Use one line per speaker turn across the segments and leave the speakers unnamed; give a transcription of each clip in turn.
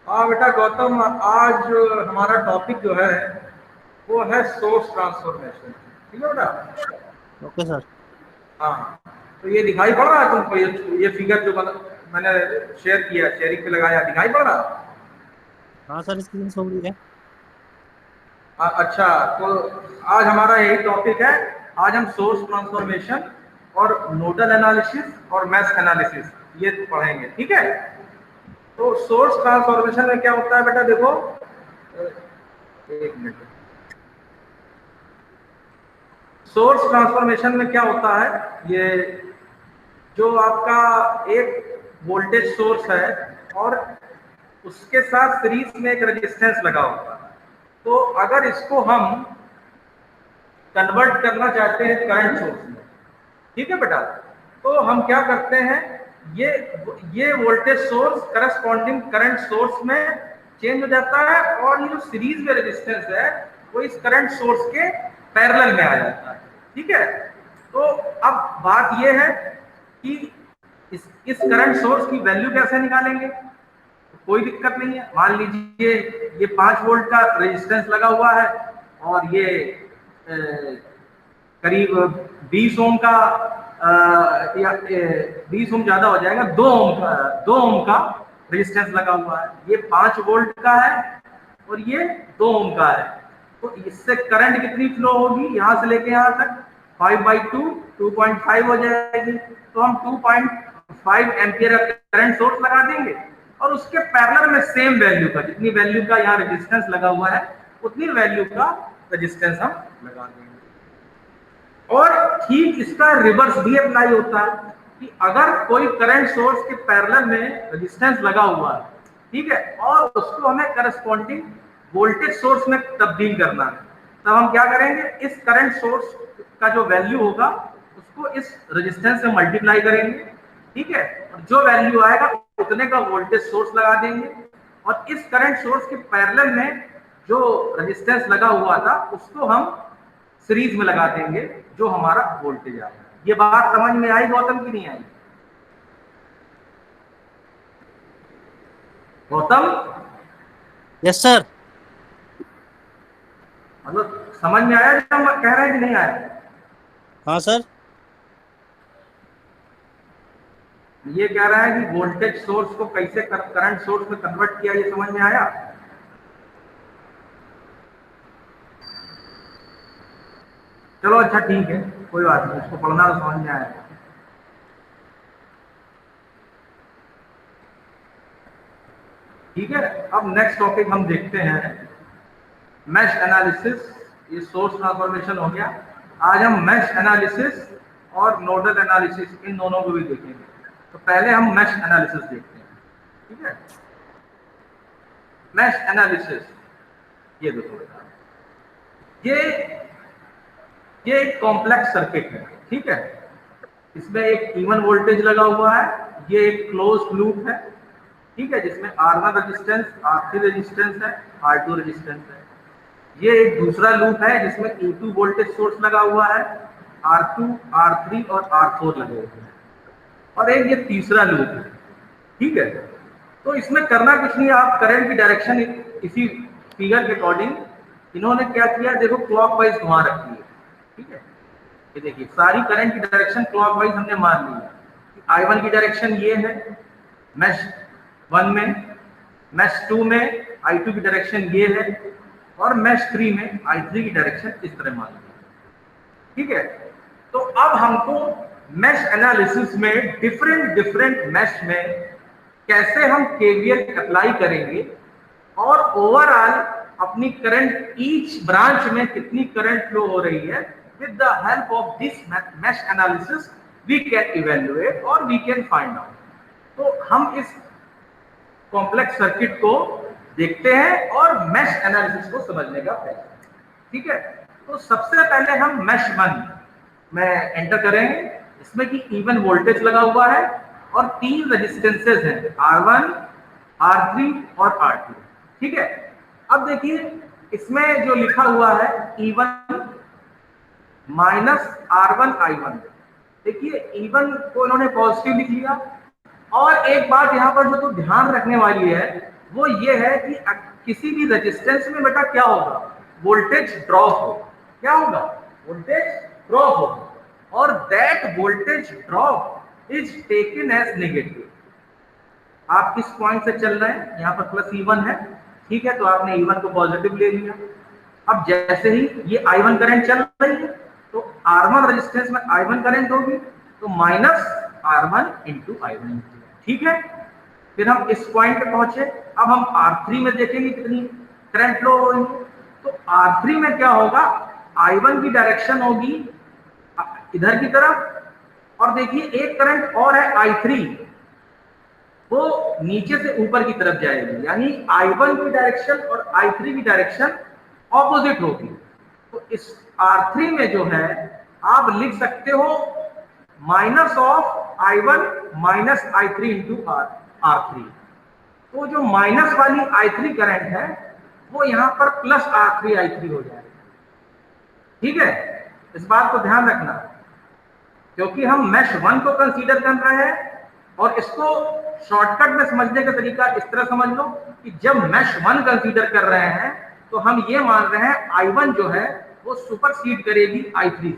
हाँ बेटा गौतम, आज हमारा टॉपिक जो है वो है सोर्स ट्रांसफॉर्मेशन। ठीक है बेटा।
Okay sir.
हाँ, तो ये दिखाई पड़ रहा है तुमको? ये फिगर जो मैंने शेयर किया, शेयरिंग पे लगाया, दिखाई पड़ रहा है?
हाँ सर, स्क्रीन शो हो रही है।
अच्छा, तो आज हमारा यही टॉपिक है। आज हम सोर्स ट्रांसफॉर्मेशन और नोडल एनालिसिस और मैश एनालिसिस ये पढ़ेंगे। ठीक है। तो सोर्स ट्रांसफॉर्मेशन में क्या होता है बेटा, देखो एक मिनट। सोर्स ट्रांसफॉर्मेशन में क्या होता है, ये जो आपका एक वोल्टेज सोर्स है और उसके साथ सीरीज में एक रेजिस्टेंस लगा होता है, तो अगर इसको हम कन्वर्ट करना चाहते हैं करंट सोर्स में, ठीक है बेटा, तो हम क्या करते हैं, ये ये voltage source corresponding current source में चेंज हो जाता है और ये जो सीरीज में रेजिस्टेंस है वो इस करंट सोर्स के पैरेलल में आ जाता है। ठीक है। तो अब बात ये है कि इस करंट सोर्स की वैल्यू कैसे निकालेंगे। तो कोई दिक्कत नहीं है। मान लीजिए ये 5 वोल्ट का रेजिस्टेंस लगा हुआ है और ये करीब 20 ओम का या 20 ओम ज्यादा हो जाएगा, 2 ओम का रेजिस्टेंस लगा हुआ है। ये 5 वोल्ट का है और ये 2 ओम का है। तो इससे करंट कितनी फ्लो होगी, यहां से लेके यहां तक 5/2 2.5 हो जाएगी। तो हम 2.5 एम्पियर करंट सोर्स लगा देंगे और उसके पैरेलल में सेम वैल्यू का, जितनी वैल्यू का यहाँ रेजिस्टेंस लगा हुआ है उतनी वैल्यू का रेजिस्टेंस हम लगा देंगे। और ठीक इसका रिवर्स भी अप्लाई होता है कि अगर कोई करंट सोर्स के पैरेलल में रेजिस्टेंस लगा हुआ है, ठीक है, और उसको हमें करस्पॉन्डिंग वोल्टेज सोर्स में तब्दील करना है, तब हम क्या करेंगे, इस करंट सोर्स का जो वैल्यू होगा उसको इस रेजिस्टेंस से मल्टीप्लाई करेंगे। ठीक है। और जो वैल्यू आएगा उतने का वोल्टेज सोर्स लगा देंगे और इस करंट सोर्स के पैरेलल में जो रेजिस्टेंस लगा हुआ था उसको हम सीरीज में लगा देंगे, जो हमारा वोल्टेज आएगा। ये बात समझ में आई गौतम की नहीं आई? Gautam,
yes sir.
मतलब समझ में आया जो हम कह रहे हैं कि नहीं आया?
हाँ सर।
ये कह रहा है कि वोल्टेज सोर्स को कैसे करंट सोर्स में कन्वर्ट किया, ये समझ में आया? चलो अच्छा ठीक है, कोई बात नहीं, इसको पढ़ना तो समझ में आया। ठीक है। अब नेक्स्ट टॉपिक हम देखते हैं मैश एनालिसिस। ये सोर्स ट्रांसफॉर्मेशन हो गया। आज हम मैश एनालिसिस और नोडल एनालिसिस इन दोनों को भी देखेंगे। तो पहले हम मैश एनालिसिस देखते हैं। ठीक है। मैश एनालिसिस, ये देखो, ये ये एक कॉम्प्लेक्स सर्किट है। ठीक है। इसमें एक इवन वोल्टेज लगा हुआ है। ये एक क्लोज लूप है। ठीक है, जिसमें R1 रेजिस्टेंस, R3 रेजिस्टेंस है, R2 रेजिस्टेंस है। ये एक दूसरा लूप है जिसमें E2 वोल्टेज सोर्स लगा हुआ है, R2, R3 और R4 लगे हुए हैं। और एक ये तीसरा लूप है। ठीक है। तो इसमें करना कुछ नहीं, आप करंट की डायरेक्शन इसी फिगर के अकॉर्डिंग इन्होंने क्या किया, देखो क्लॉकवाइज घुमा रखी है। ठीक है। ये देखिए सारी करंट की डायरेक्शन क्लॉकवाइज हमने मान ली है। I1 की डायरेक्शन ये है मैश 1 में, मैश 2 में I2 की डायरेक्शन ये है और मैश 3 में I3 की डायरेक्शन इस तरह मान ली। ठीक है। तो अब हमको मैश एनालिसिस में डिफरेंट मैश में कैसे हम केवीएल अप्लाई करेंगे और ओवरऑल अपनी करंट ईच ब्रांच में कितनी करंट फ्लो हो रही है, with the help of this mesh analysis we can evaluate or we can find out। तो हम इस कॉम्प्लेक्स सर्किट को देखते हैं और मैश एनालिसिस को समझने का प्रयास। ठीक है। तो सबसे पहले हम मैश 1 में एंटर करेंगे। इसमें कि इवन वोल्टेज लगा हुआ है और 3 रेजिस्टेंसेज हैं, R1, R3 और R2। ठीक है। अब देखिए इसमें जो लिखा हुआ है E1 माइनस R1 I1, देखिए E1 को इन्होंने पॉजिटिव लिख लिया। और एक बात यहाँ पर जो तो ध्यान रखने वाली है वो ये है कि किसी भी रेजिस्टेंस में बेटा क्या होगा, वोल्टेज ड्रॉप होगा। क्या होगा, वोल्टेज ड्रॉप होगा, और that voltage drop is taken as negative. आप किस पॉइंट से चल रहे हैं, यहाँ पर प्लस E1 है, ठीक है, तो आपने E1 को पॉजिटिव ले लिया। अब जैसे ही ये I1 करंट चल रही है तो R1 रेजिस्टेंस में I1 करंट होगी, तो माइनस R1 इंटू I1, ठीक है। फिर हम इस पॉइंट पे पहुंचे। अब हम R3 में देखेंगे कितनी करंट फ्लो हो रही है। तो R3 में क्या होगा, I1 की डायरेक्शन होगी इधर की तरफ, और देखिए एक करंट और है I3, वो नीचे से ऊपर की तरफ जाएगी, यानी I1 की डायरेक्शन और I3 की डायरेक्शन ऑपोजिट होगी। तो इस R3 में जो है आप लिख सकते हो minus of I1 minus I3 into R3। तो जो माइनस वाली I3 करंट है वो यहां पर प्लस R3 I3 हो जाएगा, ठीक है। इस बात को ध्यान रखना, क्योंकि हम मैश 1 को कंसीडर कर रहे हैं, और इसको शॉर्टकट में समझने का तरीका इस तरह समझ लो कि जब मैश 1 कंसीडर कर रहे हैं तो हम ये मान रहे हैं I1 जो है वो सुपरसीड करेगी I3 से।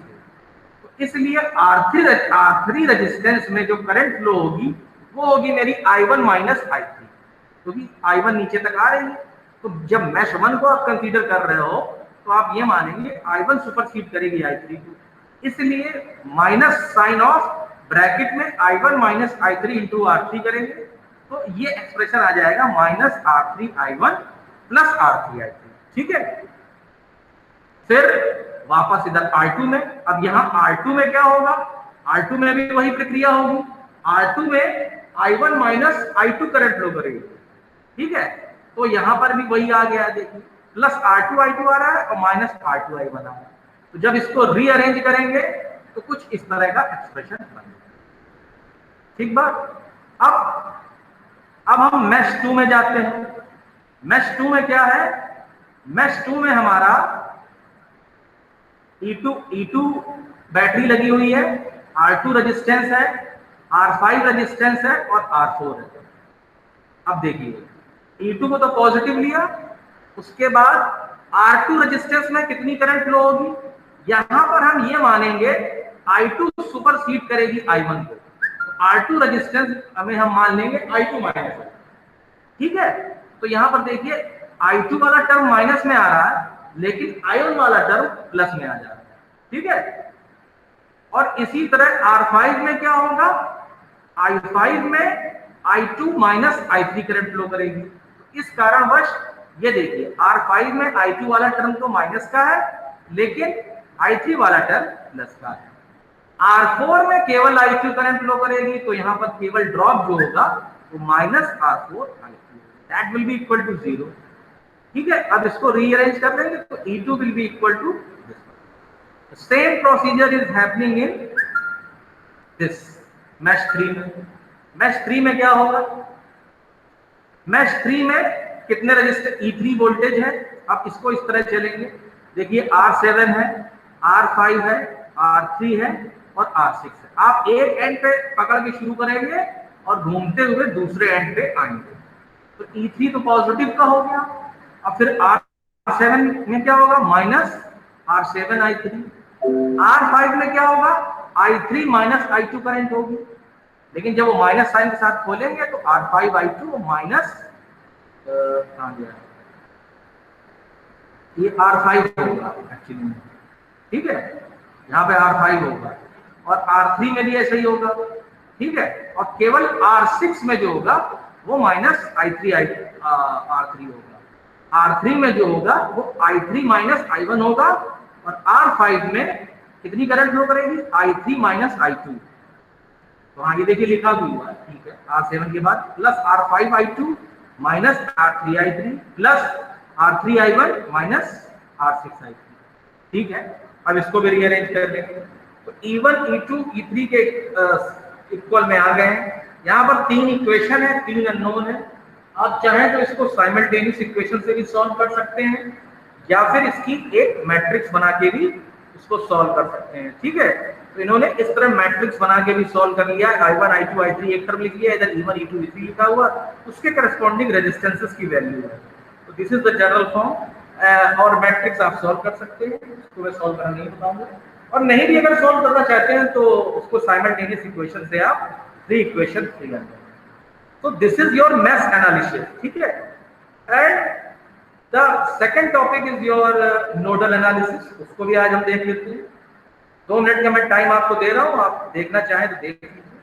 तो इसलिए R3 रेजिस्टेंस में जो करंट फ्लो होगी वो होगी मेरी I1 माइनस I3, क्योंकि I1 नीचे तक आ रही है। तो जब मैश 1 को आप कंसीडर कर रहे हो तो आप ये मानेंगे I1 सुपरसीड करेगी I3 को, इसलिए माइनस साइन ऑफ ब्रैकेट में I1 minus I3 into R3 करेंगे, तो ये एक्सप्रेशन आ जाएगा minus R3 I1 plus R3 I3, ठीक है। फिर वापस इधर R2 में, अब यहाँ R2 में क्या होगा, R2 में भी वही प्रक्रिया होगी। R2 में I1 minus I2 current flow करेगी, ठीक है। तो यहाँ पर भी वही आ गया, देखिए प्लस R2 I2 आ रहा है और माइनस R2 I1 आ रहा है। तो जब इसको रीअरेंज करेंगे तो कुछ इस तरह का एक्सप्रेशन बनेगा, ठीक बात। अब हम मैश 2 में जाते हैं। मैश 2 में क्या है, मैश 2 में हमारा E2 बैटरी लगी हुई है, R2 रेजिस्टेंस है, R5 रेजिस्टेंस है और R4 है। अब देखिए E2 को तो पॉजिटिव लिया, उसके बाद R2 रेजिस्टेंस में कितनी करंट फ्लो होगी, यहां पर हम ये मानेंगे I2 सुपरसीड करेगी I1 को। R2 रेजिस्टेंस हमें हम मान लेंगे I2 माइनस, ठीक है। तो यहां पर देखिए I2 वाला टर्म माइनस में आ रहा है, लेकिन I1 वाला टर्म प्लस में आ जा रहा है, ठीक है। और इसी तरह R5 में क्या होगा, I5 में I2 minus I3 current flow करेगी। तो इस कारणवश ये देखिए R5 में I2 वाला टर्म तो माइनस का है, लेकिन I3 वाला टर्म प्लस का है। R4 में केवल I2 करंट फ्लो करेगी, तो यहाँ पर केवल ड्रॉप जो होगा वो minus R4 I2, that will be equal to 0, ठीक है। अब इसको रीअरेंज कर लेंगे तो E2 will be equal to same procedure is happening in this mesh 3 में। मैश 3 में क्या होगा, मैश 3 में कितने रजिस्टर E3 वोल्टेज है। अब इसको इस तरह चलेंगे, देखिए R7 है, R5 है, R3 है और R6 है। आप एक एंड पे पकड़ के शुरू करेंगे और घूमते हुए दूसरे एंड पे आएंगे। तो E3 तो पॉजिटिव का हो गया। अब फिर R7 में क्या होगा, माइनस R7 I3। R5 में क्या होगा, I3 माइनस I2 करंट होगी, लेकिन जब वो माइनस साइन के साथ खोलेंगे तो R5 I2 माइनस ये R5 होगा एक्चुअली, ठीक है। यहाँ पे R5 होगा और R3 में भी ऐसा ही होगा, ठीक है। और केवल R6 में जो होगा वो माइनस I3 R3 होगा। R3 में जो होगा वो I3 माइनस I1 होगा, और R5 में कितनी करंट फ्लो करेगी, I3 माइनस I2। तो हाँ ये देखिए लिखा भी हुआ है, ठीक है। R7 के बाद plus R5 I2 minus R3 I3 plus R3 I1 minus R6 I3, ठीक है। अब इसको भी रीअरेंज कर लेंगे तो E1 E2 E3 के इक्वल में आ गए हैं। यहाँ पर 3 इक्वेशन है, 3 अननोन है। आप चाहें तो इसको साइमल्टेनियस इक्वेशन से भी सॉल्व कर सकते हैं, या फिर इसकी एक मैट्रिक्स बना के भी इसको सॉल्व कर सकते हैं, ठीक है। तो इन्होंने इस तरह मैट्रिक्स बना के भी सॉल्व कर लिया। I1 I2 I3 एक टर्म लिख लिया, इधर E1 E2 E3 लिखा हुआ, उसके करस्पॉन्डिंग रेजिस्टेंसेस की वैल्यू है। तो this is the general form. और मैट्रिक्स आप सॉल्व कर सकते हैं, उसको मैं सॉल्व करना नहीं बताऊंगा, और नहीं भी अगर सॉल्व करना चाहते हैं तो उसको साइमल्टेनियस इक्वेशन से आप 3 इक्वेशन फिगर करें। तो this is your mesh analysis, ठीक है। And the second topic is your nodal analysis, उसको भी आज हम देख लेते हैं। 2 मिनट का मैं टाइम आपको दे रहा हूं, आप देखना चाहें तो देख लीजिए।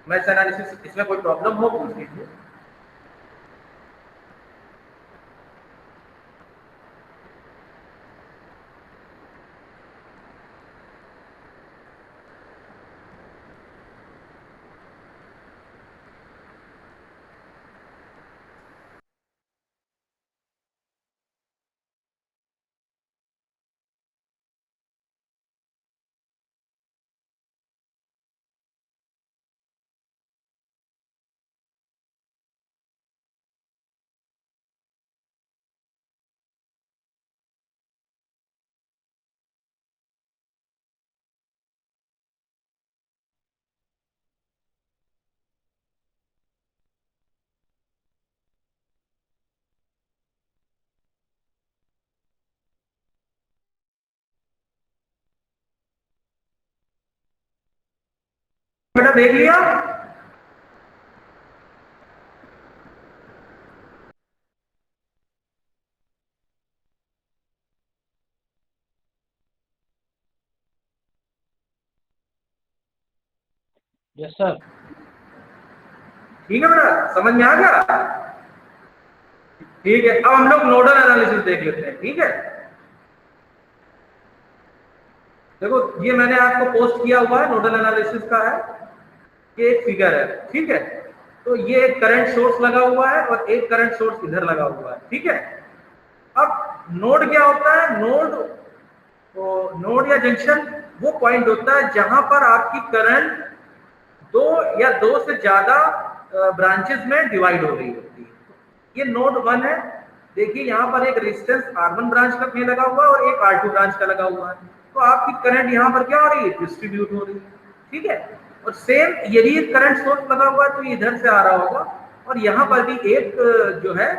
मैश एनालिसिस, इसमें कोई प्रॉब्लम हो पूछ लीजिए। बेटा देख लिया?
Yes sir.
ठीक है बेटा, समझ में आ गया? ठीक है, अब हम लोग नोडल एनालिसिस देख लेते हैं, ठीक है। देखो ये मैंने आपको पोस्ट किया हुआ है, नोडल एनालिसिस का है, ये एक फिगर है, ठीक है। तो ये एक करंट सोर्स लगा हुआ है और एक करंट सोर्स इधर लगा हुआ है, ठीक है। अब नोड क्या होता है? नोड या जंक्शन वो पॉइंट होता है जहां पर आपकी करंट 2 या 2 से ज्यादा ब्रांचेस में डिवाइड हो रही होती है। ये नोड 1 है। देखिए यहाँ पर एक रेजिस्टेंस R1 ब्रांच का में लगा हुआ है और एक R2 ब्रांच का लगा हुआ है। तो आपकी करंट यहाँ पर क्या हो रही है? डिस्ट्रीब्यूट हो रही है, ठीक है। और सेम यदि एक करंट सोर्स लगा हुआ है तो ये इधर से आ रहा होगा, और यहाँ पर भी एक जो है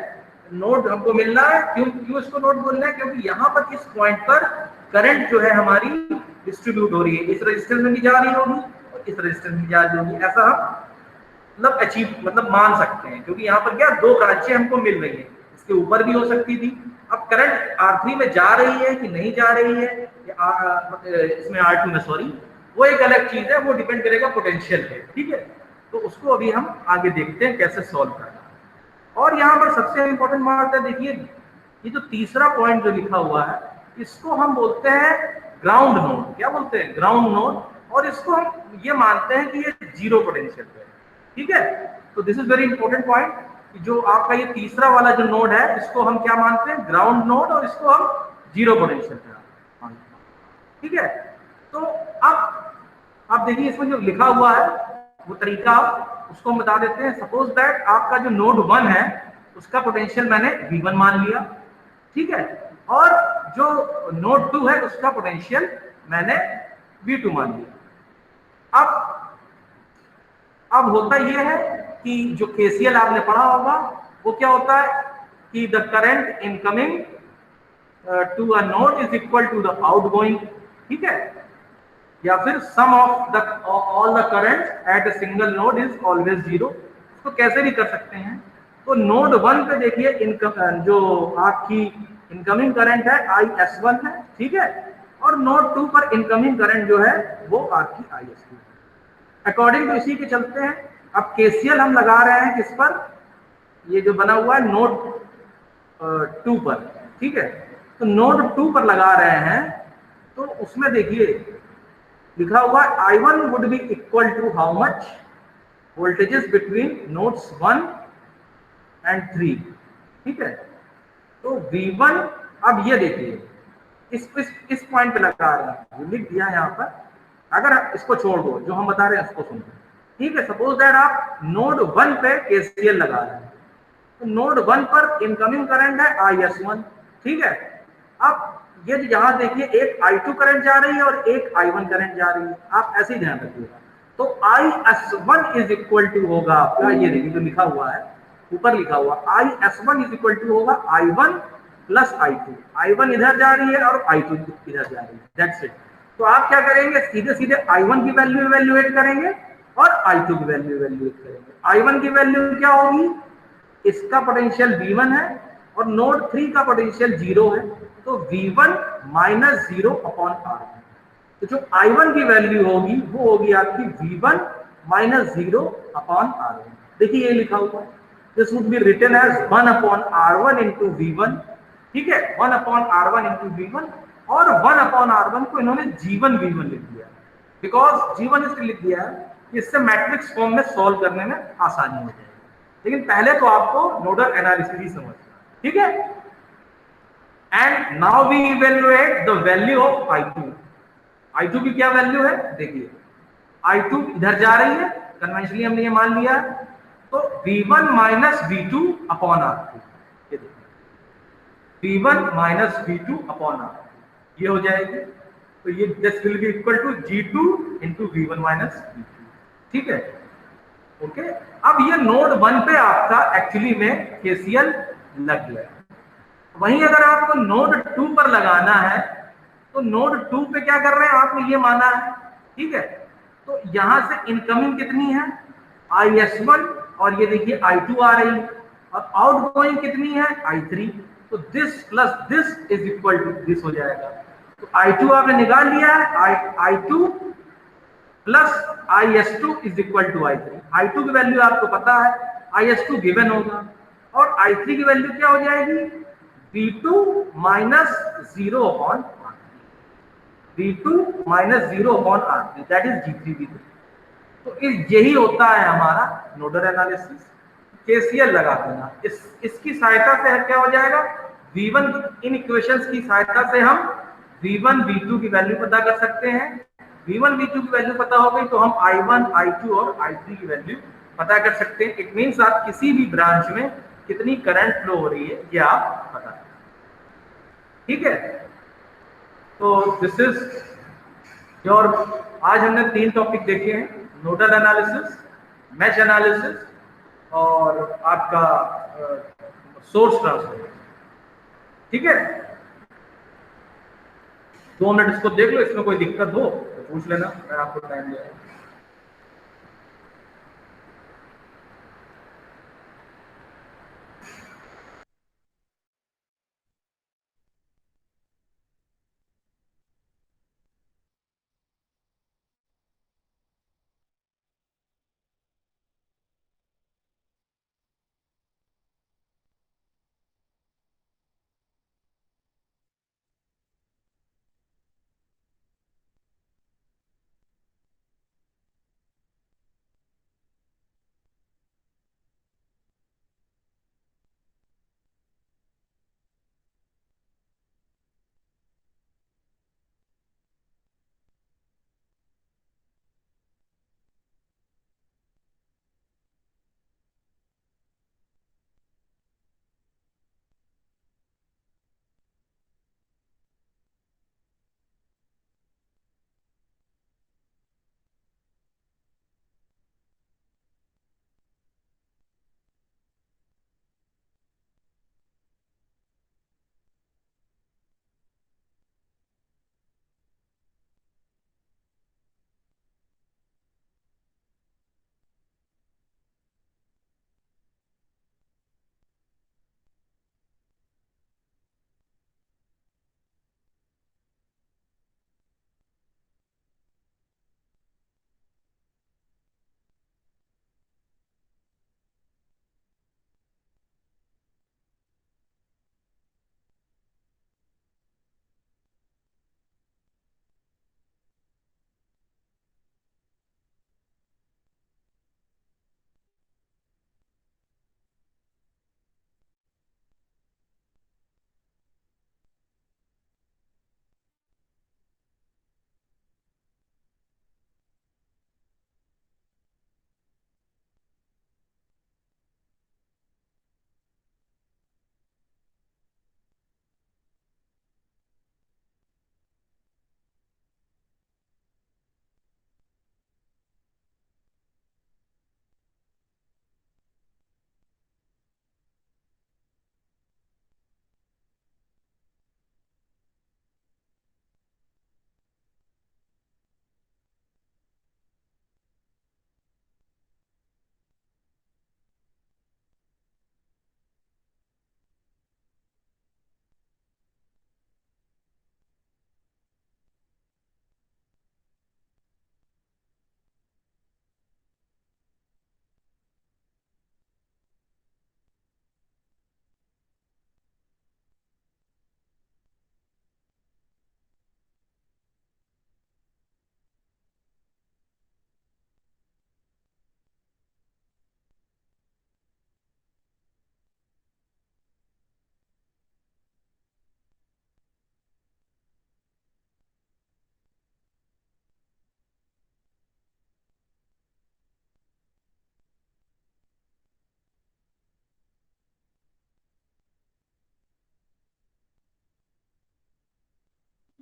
नोड हमको मिल रहा है। क्यों इसको नोड बोलना है? क्योंकि यहाँ पर इस पॉइंट पर करंट जो है हमारी डिस्ट्रीब्यूट हो रही है, इस रेजिस्टेंस में भी जा रही होगी और इस रेजिस्टेंस में जा रही होगी। ऐसा हम मतलब मान सकते हैं, क्योंकि यहाँ पर क्या 2 ब्रांचें हमको मिल रही है। इसके ऊपर भी हो सकती थी। अब करंट R3 में जा रही है कि नहीं जा रही है, इसमें R2 में, सॉरी, वो एक अलग चीज है, वो डिपेंड करेगा पोटेंशियल पे, ठीक है। तो उसको अभी हम आगे देखते हैं कैसे सॉल्व करना। और यहाँ पर सबसे इंपॉर्टेंट बात है, देखिए ये जो तीसरा पॉइंट जो लिखा हुआ है, इसको हम बोलते हैं ग्राउंड नोड। क्या बोलते हैं? Ground node. और इसको हम ये मानते हैं कि ये 0 पोटेंशियल पे है, ठीक है। तो this is very important point, जो आपका ये तीसरा वाला जो नोड है, इसको हम क्या मानते हैं? ग्राउंड नोड, और इसको हम 0 पोटेंशियल पे मानते हैं, ठीक है। तो अब देखिए इसमें जो लिखा हुआ है वो तरीका उसको हम बता देते हैं। सपोज दैट आपका जो नोड 1 है उसका पोटेंशियल मैंने V1 मान लिया, ठीक है, और जो नोड 2 है उसका पोटेंशियल मैंने V2 मान लिया। अब होता यह है कि जो KCL आपने पढ़ा होगा वो क्या होता है कि the current incoming to a node is equal to the outgoing, ठीक है, या फिर sum of all the current at a single node is always 0। इसको कैसे भी कर सकते हैं। तो नोड 1 पे देखिए जो आपकी इनकमिंग करंट है IS1 है, ठीक है, और नोड 2 पर इनकमिंग करंट जो है वो आपकी IS2 है। अकॉर्डिंग टू इसी के चलते हैं। अब KCL हम लगा रहे हैं किस पर? ये जो बना हुआ है नोड 2 पर, ठीक है। तो नोड 2 पर लगा रहे हैं, तो उसमें देखिए लिखा हुआ I1 would be equal to how much? Voltages between nodes 1 and 3, ठीक है। तो V1, अब ये देखिए इस पॉइंट पे लगा रहे हैं, लिख दिया यहाँ पर। अगर इसको छोड़ दो, जो हम बता रहे हैं उसको सुन लो, ठीक है। सपोज दैट आप नोड 1 पे KCL लगा रहे हैं, तो नोड 1 पर इनकमिंग करंट है IS1, ठीक है। अब ये यहाँ देखिए एक I2 करंट जा रही है और एक I1 करंट जा रही है, आप ऐसे ही ध्यान रखिएगा। तो IS1 इज इक्वल टू होगा आपका, ये देखिए जो लिखा हुआ है ऊपर लिखा हुआ IS1 इज इक्वल टू होगा I1 प्लस I2। I1 इधर जा रही है और I2 इधर जा रही है, दैट्स इट। तो आप क्या करेंगे, सीधे सीधे I1 की वैल्यू इवेल्युएट करेंगे और I2 की वैल्यू इवेल्युएट करेंगे। I1 की वैल्यू क्या होगी, इसका पोटेंशियल V1 है और नोड 3 का पोटेंशियल 0 है, तो V1 माइनस 0 अपॉन R। तो जो I1 की वैल्यू होगी वो होगी आपकी V1 माइनस 0 अपॉन R1। देखिए ये लिखा हुआ है, this would be written as 1 upon R1 into V1, ठीक है, 1 अपॉन R1 इंटू V1, और 1 अपॉन R1 को इन्होंने G1 V1 लिख दिया, बिकॉज G1 इसलिए लिख दिया है कि इससे मैट्रिक्स फॉर्म में सॉल्व करने में आसानी हो जाएगी। लेकिन पहले तो आपको नोडल एनालिसिस ही समझना, ठीक है। And now we evaluate the value of I2। I2 की क्या वैल्यू है, देखिए I2 इधर जा रही है, कन्वेंशनली हमने ये मान लिया, तो V1 minus V2 upon R2, ये देखिए V1 minus V2 upon R2 ये हो जाएगी। तो ये this will be equal to G2 into V1 minus V2, ठीक है, ओके। अब ये नोड 1 पे आपका एक्चुअली में KCL लग गया। वहीं अगर आपको नोड 2 पर लगाना है, तो नोड 2 पे क्या कर रहे हैं, आपने ये माना है, ठीक है। तो यहां से इनकमिंग कितनी है, IS1, और ये देखिए I2 आ रही है, और आउटगोइंग कितनी है, I3। तो this plus this is equal to this हो जाएगा। तो I2 आपने निकाल लिया है, I2 plus IS2 is equal to I3। I2 की वैल्यू आपको पता है, IS2 गिवन होगा, और I3 की वैल्यू क्या हो जाएगी, V2 minus 0 upon V2 minus 0 upon R3, that is G3 V3। तो यही होता है हमारा नोडल एनालिसिस, KCL लगा देना। इसकी सहायता से क्या हो जाएगा, V1 इन इक्वेशंस की सहायता से हम V1 V2 की वैल्यू पता कर सकते हैं। V1 V2 की वैल्यू पता हो गई तो हम I1 I2 और I3 की वैल्यू पता कर सकते हैं। इट मीन्स आप किसी भी ब्रांच में कितनी करंट फ्लो हो रही है ये आप पता कर, ठीक है। तो दिस इज योर, आज हमने 3 टॉपिक देखे हैं, नोडल एनालिसिस, मैश एनालिसिस और आपका सोर्स ट्रांसफर, ठीक है। 2 मिनट इसको देख लो, इसमें कोई दिक्कत हो तो पूछ लेना, मैं आपको टाइम दे रहा हूं।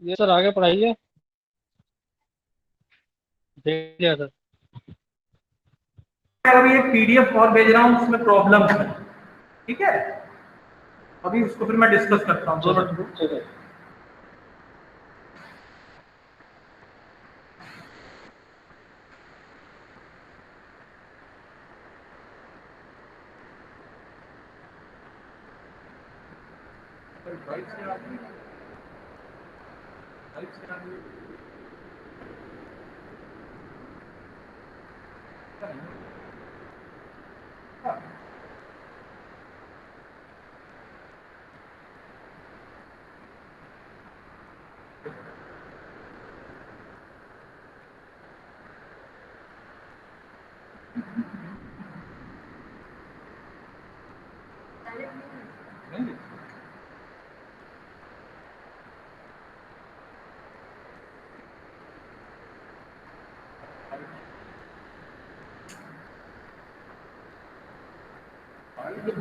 ये सर आगे पढ़ाइए। देख लिया सर।
अभी एक पीडीएफ और भेज रहा हूँ, उसमें प्रॉब्लम है, ठीक है। अभी उसको फिर मैं डिस्कस करता हूँ, 2 मिनट रुको।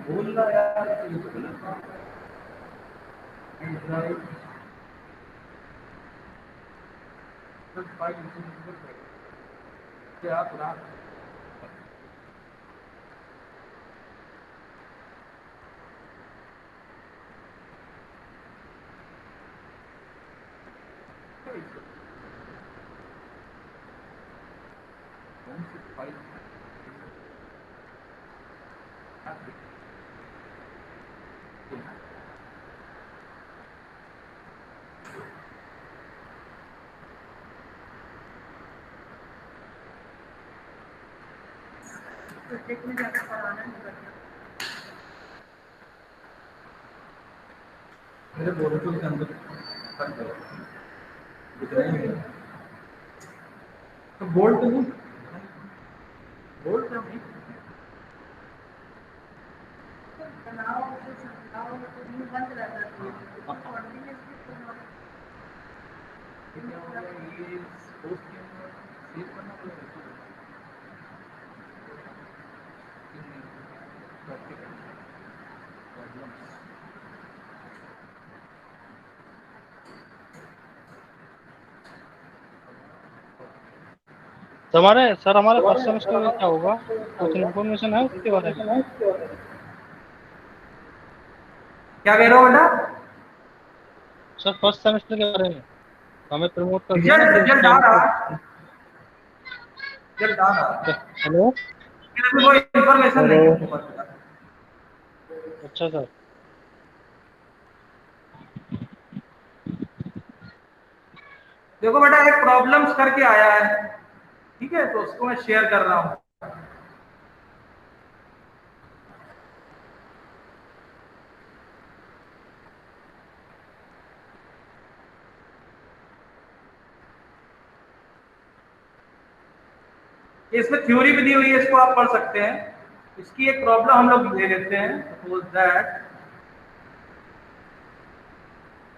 बोल रहा यार, मेरे बोलते के अंदर तो बोल्ट नहीं, बोल्ट नहीं
हमारे फर्स्ट सेमेस्टर में क्या होगा, कुछ इन्फॉर्मेशन है उसके बारे में?
क्या कह रहे हो बेटा?
सर फर्स्ट सेमेस्टर के बारे में हमें प्रमोट कर दिया
रिजल्ट
ना
रिजल्ट आ रहा है, रिजल्ट आ रहा है।
हेलो।
कोई इन्फॉर्मेशन नहीं है।
अच्छा सर।
देखो बेटा, एक प्रॉब्लम्स करके आया है, ठीक है, तो उसको मैं शेयर कर रहा हूँ। इसमें थ्योरी भी दी हुई है, इसको आप पढ़ सकते हैं। इसकी एक प्रॉब्लम हम लोग ले लेते हैं, सपोज दैट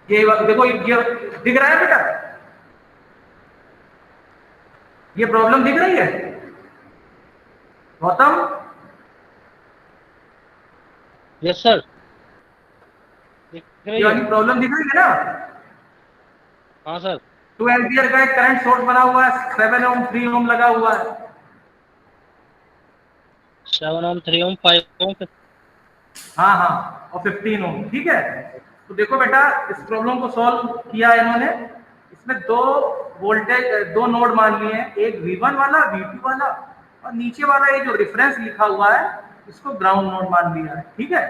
ये देखो, ये दिख रहा है बेटा, ये प्रॉब्लम दिख रही है गौतम?
यस सर, दिख
ये
रही है।
वाली प्रॉब्लम दिख रही है ना?
हाँ सर।
2 एम्पियर का एक करंट सोर्स बना हुआ है, 7 ओम 3 ओम लगा हुआ है।
7 ओम 3 ओम 5 ओम।
हाँ हाँ, और 15 ओम, ठीक है। तो देखो बेटा, इस प्रॉब्लम को सॉल्व किया है इन्होंने। इसमें 2 वोल्टेज, 2 नोड मान लिए हैं, एक V1 वाला, V2 वाला, और नीचे वाला ये जो रेफरेंस लिखा हुआ है इसको ग्राउंड नोड मान लिया है, ठीक है।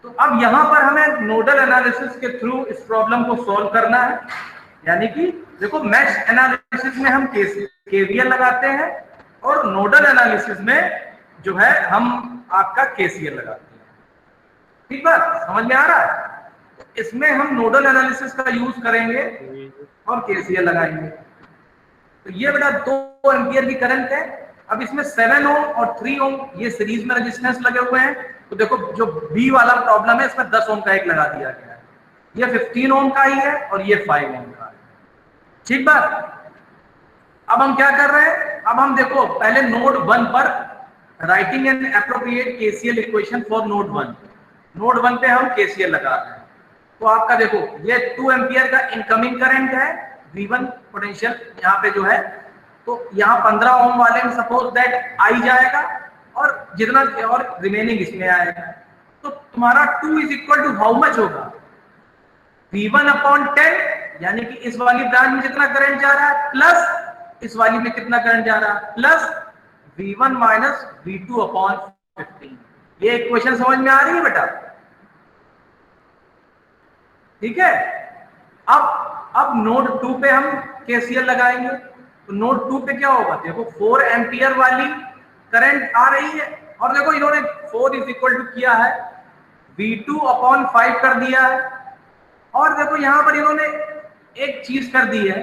तो अब यहां पर हमें नोडल एनालिसिस के थ्रू इस प्रॉब्लम को सॉल्व करना है। यानी कि देखो, मैश एनालिसिस में हम केवीएल लगाते हैं और नोडल एनालिसिस में जो है हम आपका केसीएल लगाते हैं। ठीक बात समझ में आ रहा है? इसमें हम नोडल एनालिसिस का यूज करेंगे और केसीएल लगाएंगे। तो ये बेटा 2 एम्पियर की करंट है। अब इसमें 7 ओम और 3 ओम ये सीरीज में रेजिस्टेंस लगे हुए हैं। तो देखो, जो बी वाला प्रॉब्लम है इसमें 10 ओम का एक लगा दिया गया है, ये 15 ओम का ही है और ये 5 ओम का है। ठीक बात। अब हम क्या कर रहे हैं, अब हम देखो पहले नोड 1 पर writing an appropriate KCL equation for node 1। Node 1 पे हम केसीएल लगा रहे हैं। तो आपका देखो ये 2 एम्पियर का इनकमिंग करंट है, V1 पोटेंशियल यहाँ पे जो है, तो यहाँ 15 ओम वाले में सपोज दैट आई जाएगा और जितना और रिमेनिंग इसमें आएगा, तो तुम्हारा 2 is equal to how much होगा, V1 अपॉन 10, यानी कि इस वाली ब्रांच में जितना करंट जा रहा है प्लस इस वाली में कितना करंट जा रहा है plus V1 minus V2 upon 15। ये इक्वेशन समझ में आ रही है बेटा? ठीक है। अब नोड 2 पे हम KCL लगाएंगे, तो नोड 2 पे क्या होगा, देखो 4 एम्पियर वाली करंट आ रही है और देखो इन्होंने 4 इज इक्वल टू किया है V2 अपॉन 5 कर दिया है, और देखो यहां पर इन्होंने एक चीज कर दी है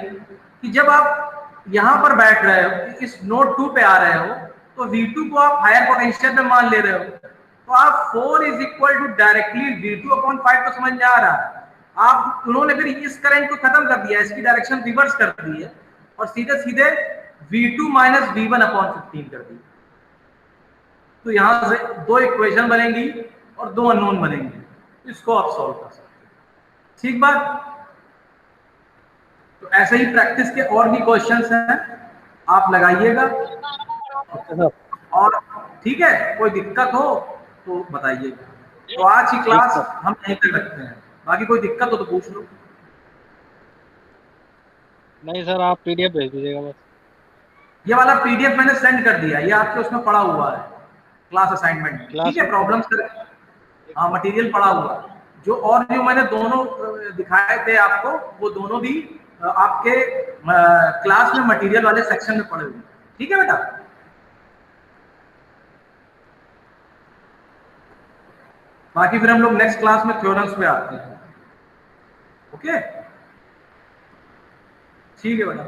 कि जब आप यहां पर बैठ रहे हो, इस नोड 2 पे आ रहे हो, तो V2 को आप हायर पोटेंशियल में मान ले रहे हो, तो आप 4 is equal to directly V2 upon 5 तो समझ में आ रहा है। आप उन्होंने फिर इस करंट को खत्म कर दिया, इसकी डायरेक्शन रिवर्स कर दी है और सीधे सीधे V2 माइनस V1 अपॉन 15 कर दी। तो यहां से 2 इक्वेशन बनेंगी और 2 अननोन बनेंगे, इसको आप सॉल्व कर सकते हैं। ठीक बात? तो ऐसे ही प्रैक्टिस के और भी क्वेश्चंस हैं, आप लगाइएगा और ठीक है, कोई दिक्कत हो तो बताइएगा। तो आज की क्लास हम यहीं तक रखते हैं, बाकी कोई दिक्कत हो तो पूछ लो।
नहीं सर, आप PDF भेज दीजिएगा बस।
ये वाला PDF मैंने सेंड कर दिया, ये आपके उसमें पड़ा हुआ है क्लास असाइनमेंट में। ठीक है, प्रॉब्लम्स कर, हाँ मटेरियल पड़ा हुआ है, जो और जो मैंने दोनों दिखाए थे आपको, वो दोनों भी आपके क्लास में मटेरियल वाले सेक्शन में पड़े हुए। ठीक है बेटा? बाकी फिर हम लोग नेक्स्ट क्लास में थ्योरम्स पे आते हैं। ओके, ठीक है बेटा।